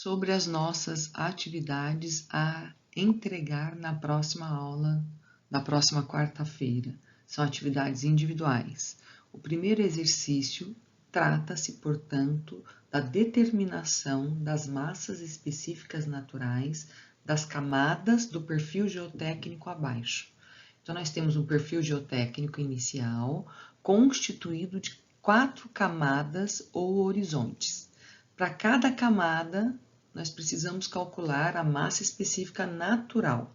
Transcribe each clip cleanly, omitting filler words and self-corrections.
sobre as nossas atividades a entregar na próxima aula, da próxima quarta-feira. São atividades individuais. O primeiro exercício trata-se, portanto, da determinação das massas específicas naturais das camadas do perfil geotécnico abaixo. Então, nós temos um perfil geotécnico inicial constituído de 4 camadas ou horizontes. Para cada camada, nós precisamos calcular a massa específica natural.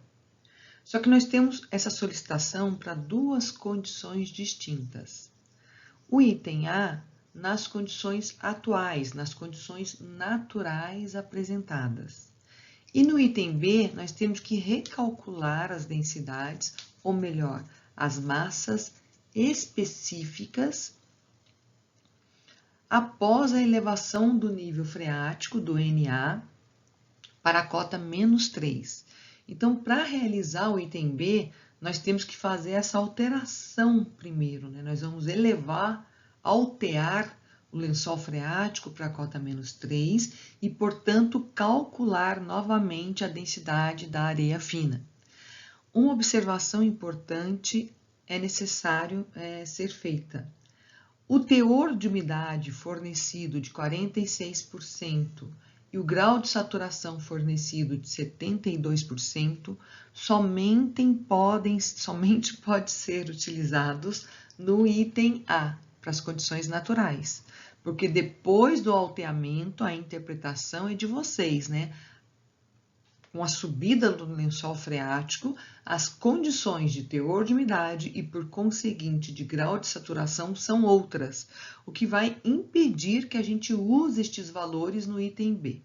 Só que nós temos essa solicitação para duas condições distintas. O item A, nas condições atuais, nas condições naturais apresentadas. E no item B, nós temos que recalcular as densidades, ou melhor, as massas específicas após a elevação do nível freático do Na para a cota -3. Então, para realizar o item B, nós temos que fazer essa alteração primeiro, né? Nós vamos alterar o lençol freático para a cota -3 e, portanto, calcular novamente a densidade da areia fina. Uma observação importante é necessário ser feita. O teor de umidade fornecido de 46% e o grau de saturação fornecido de 72% somente pode ser utilizados no item A, para as condições naturais, porque depois do alteamento a interpretação é de vocês, né? Com a subida do lençol freático, as condições de teor de umidade e, por conseguinte, de grau de saturação são outras, o que vai impedir que a gente use estes valores no item B.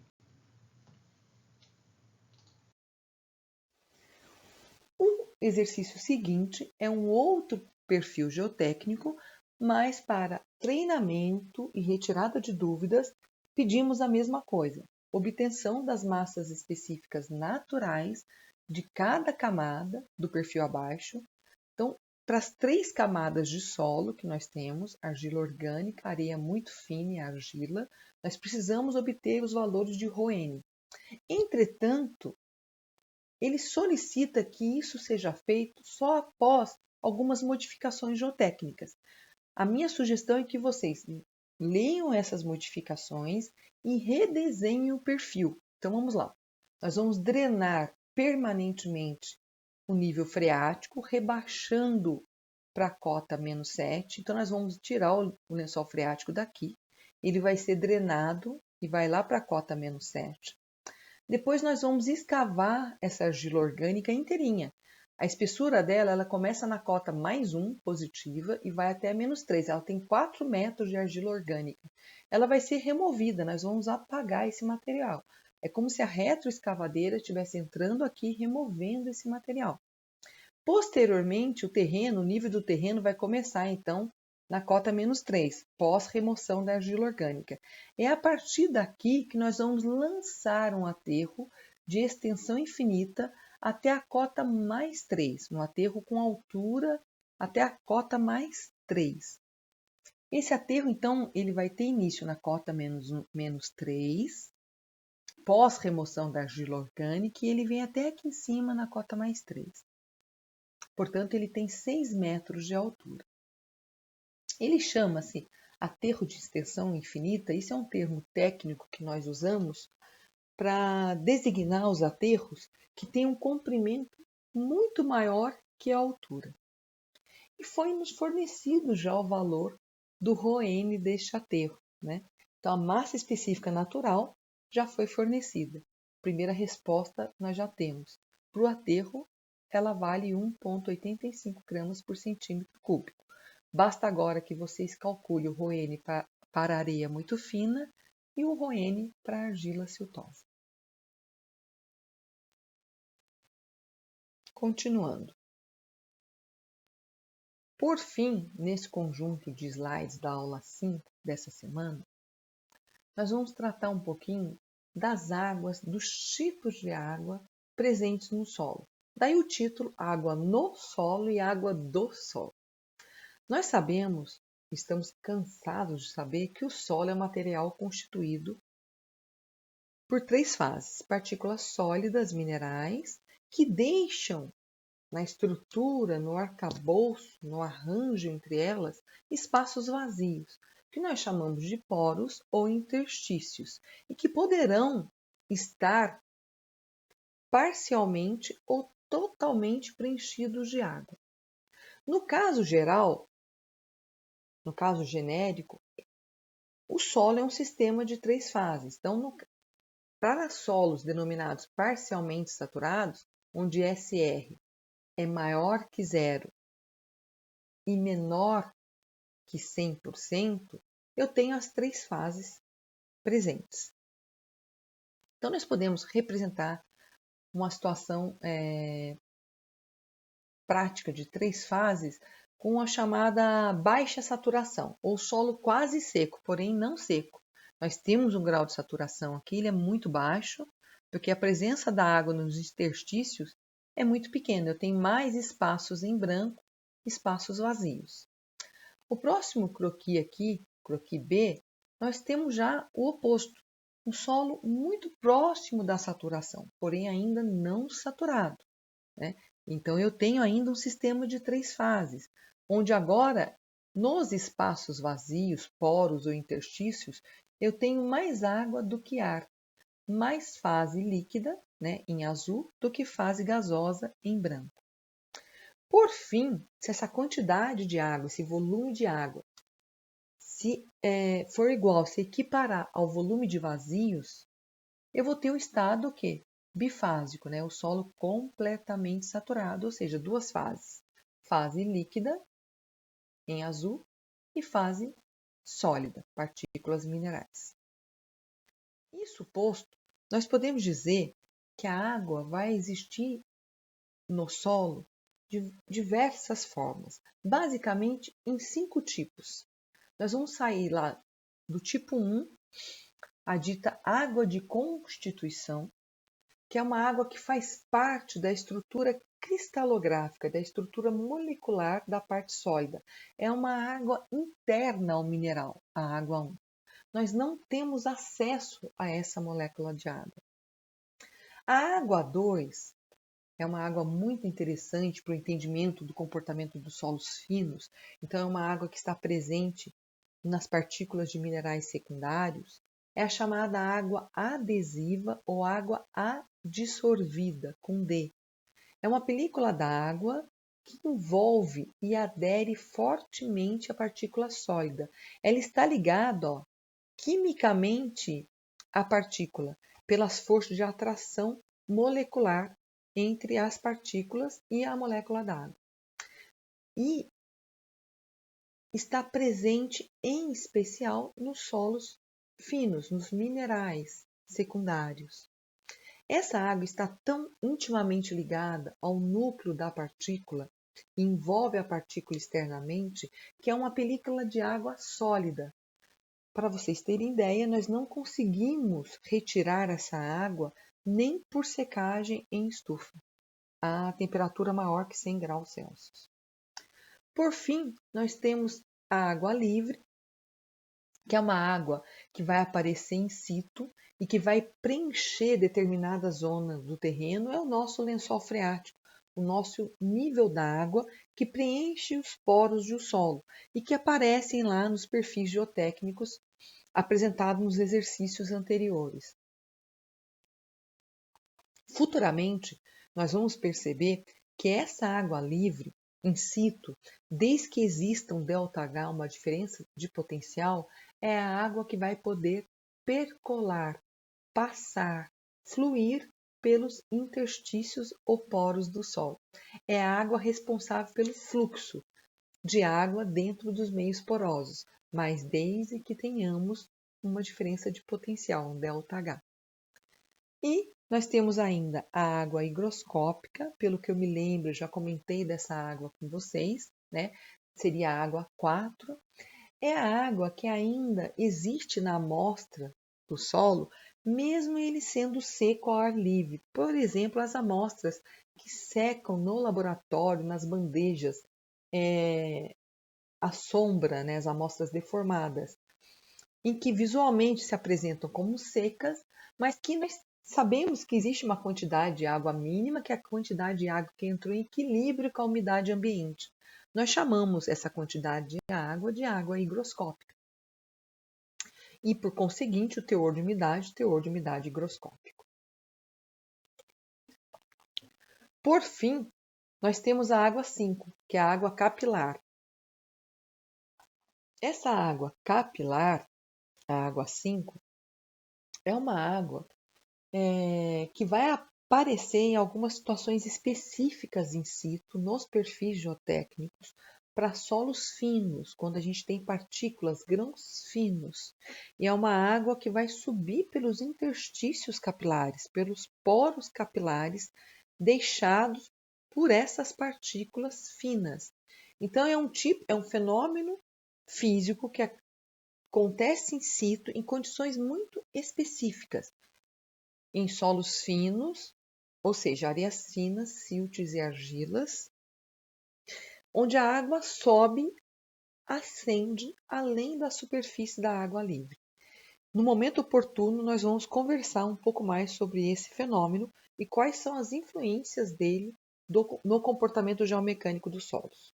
O exercício seguinte é um outro perfil geotécnico, mas para treinamento e retirada de dúvidas, pedimos a mesma coisa: obtenção das massas específicas naturais de cada camada do perfil abaixo. Então, para as 3 camadas de solo que nós temos, argila orgânica, areia muito fina e argila, nós precisamos obter os valores de ρN. Entretanto, ele solicita que isso seja feito só após algumas modificações geotécnicas. A minha sugestão é que vocês leiam essas modificações e redesenhem o perfil. Então, vamos lá. Nós vamos drenar permanentemente o nível freático, rebaixando para a cota -7. Então, nós vamos tirar o lençol freático daqui. Ele vai ser drenado e vai lá para a cota -7. Depois, nós vamos escavar essa argila orgânica inteirinha. A espessura dela, ela começa na cota +1, positiva, e vai até a -3. Ela tem 4 metros de argila orgânica. Ela vai ser removida, nós vamos apagar esse material. É como se a retroescavadeira estivesse entrando aqui e removendo esse material. Posteriormente, o nível do terreno vai começar, então, na cota -3, pós-remoção da argila orgânica. É a partir daqui que nós vamos lançar um aterro de extensão infinita até a cota +3, um aterro com altura até a cota +3. Esse aterro, então, ele vai ter início na cota -3, pós-remoção da argila orgânica, e ele vem até aqui em cima na cota +3. Portanto, ele tem 6 metros de altura. Ele chama-se aterro de extensão infinita. Isso é um termo técnico que nós usamos para designar os aterros que têm um comprimento muito maior que a altura. E foi nos fornecido já o valor do ρN deste aterro, né? Então, a massa específica natural já foi fornecida. Primeira resposta nós já temos. Para o aterro, ela vale 1,85 gramas por centímetro cúbico. Basta agora que vocês calculem o ρN para areia muito fina e o ρN para argila siltosa. Continuando. Por fim, nesse conjunto de slides da aula 5 dessa semana, nós vamos tratar um pouquinho das águas, dos tipos de água presentes no solo. Daí o título, água no solo e água do solo. Nós sabemos, estamos cansados de saber que o solo é um material constituído por 3 fases: partículas sólidas minerais, que deixam na estrutura, no arcabouço, no arranjo entre elas, espaços vazios, que nós chamamos de poros ou interstícios, e que poderão estar parcialmente ou totalmente preenchidos de água. No caso geral, no caso genérico, o solo é um sistema de 3 fases. Então, para solos denominados parcialmente saturados, onde SR é maior que zero e menor que 100%, eu tenho as 3 fases presentes. Então, nós podemos representar uma situação prática de 3 fases com a chamada baixa saturação, ou solo quase seco, porém não seco. Nós temos um grau de saturação aqui, ele é muito baixo, porque a presença da água nos interstícios é muito pequena. Eu tenho mais espaços em branco, espaços vazios. O próximo croquis aqui, croquis B, nós temos já o oposto, um solo muito próximo da saturação, porém ainda não saturado, né? Então, eu tenho ainda um sistema de 3 fases, onde agora, nos espaços vazios, poros ou interstícios, eu tenho mais água do que ar, mais fase líquida, né, em azul, do que fase gasosa em branco. Por fim, se essa quantidade de água, esse volume de água, se for igual, se equiparar ao volume de vazios, eu vou ter o estado o quê? Bifásico, né? O solo completamente saturado, ou seja, 2 fases. Fase líquida, em azul, e fase sólida, partículas minerais. Isso posto, nós podemos dizer que a água vai existir no solo de diversas formas, basicamente em 5 tipos. Nós vamos sair lá do tipo 1, a dita água de constituição, que é uma água que faz parte da estrutura cristalográfica, da estrutura molecular da parte sólida. É uma água interna ao mineral, a água 1. Nós não temos acesso a essa molécula de água. A água 2 é uma água muito interessante para o entendimento do comportamento dos solos finos. Então, é uma água que está presente nas partículas de minerais secundários. É a chamada água adesiva ou água adsorvida, com D. É uma película d'água que envolve e adere fortemente à partícula sólida. Ela está ligada, quimicamente à partícula, pelas forças de atração molecular entre as partículas e a molécula d'água. E está presente, em especial, nos solos finos, nos minerais secundários. Essa água está tão intimamente ligada ao núcleo da partícula e envolve a partícula externamente, que é uma película de água sólida. Para vocês terem ideia, nós não conseguimos retirar essa água nem por secagem em estufa, a temperatura maior que 100 graus Celsius. Por fim, nós temos a água livre, que é uma água que vai aparecer in situ e que vai preencher determinada zona do terreno, é o nosso lençol freático, o nosso nível da água que preenche os poros do solo e que aparecem lá nos perfis geotécnicos apresentados nos exercícios anteriores. Futuramente, nós vamos perceber que essa água livre, in situ, desde que exista um ΔH, uma diferença de potencial, é a água que vai poder percolar, passar, fluir pelos interstícios ou poros do solo. É a água responsável pelo fluxo de água dentro dos meios porosos, mas desde que tenhamos uma diferença de potencial, um ΔH. E nós temos ainda a água higroscópica, pelo que eu me lembro, já comentei dessa água com vocês, né? Seria a água 4. É a água que ainda existe na amostra do solo, mesmo ele sendo seco ao ar livre. Por exemplo, as amostras que secam no laboratório, nas bandejas, à sombra, né? As amostras deformadas. em que visualmente se apresentam como secas, mas que nós sabemos que existe uma quantidade de água mínima, que é a quantidade de água que entrou em equilíbrio com a umidade ambiente. Nós chamamos essa quantidade de água higroscópica. E, por conseguinte, o teor de umidade higroscópico. Por fim, nós temos a água 5, que é a água capilar. Essa água capilar, a água 5, é uma água que vai aparecer em algumas situações específicas in situ, nos perfis geotécnicos, para solos finos, quando a gente tem partículas, grãos finos. E é uma água que vai subir pelos interstícios capilares, pelos poros capilares deixados por essas partículas finas. Então é um fenômeno físico que acontece in situ em condições muito específicas, em solos finos, ou seja, areias finas, siltes e argilas, onde a água sobe, ascende além da superfície da água livre. No momento oportuno, nós vamos conversar um pouco mais sobre esse fenômeno e quais são as influências dele no comportamento geomecânico dos solos.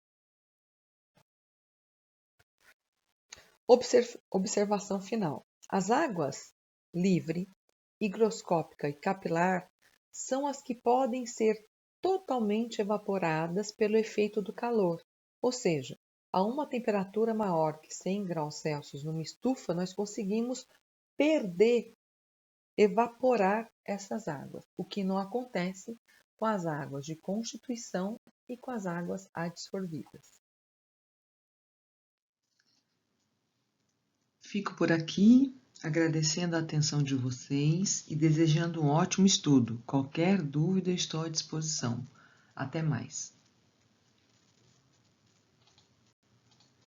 Observação final. As águas livre, higroscópica e capilar são as que podem ser totalmente evaporadas pelo efeito do calor, ou seja, a uma temperatura maior que 100 graus Celsius numa estufa, nós conseguimos evaporar essas águas, o que não acontece com as águas de constituição e com as águas adsorvidas. Fico por aqui, agradecendo a atenção de vocês e desejando um ótimo estudo. Qualquer dúvida, estou à disposição. Até mais.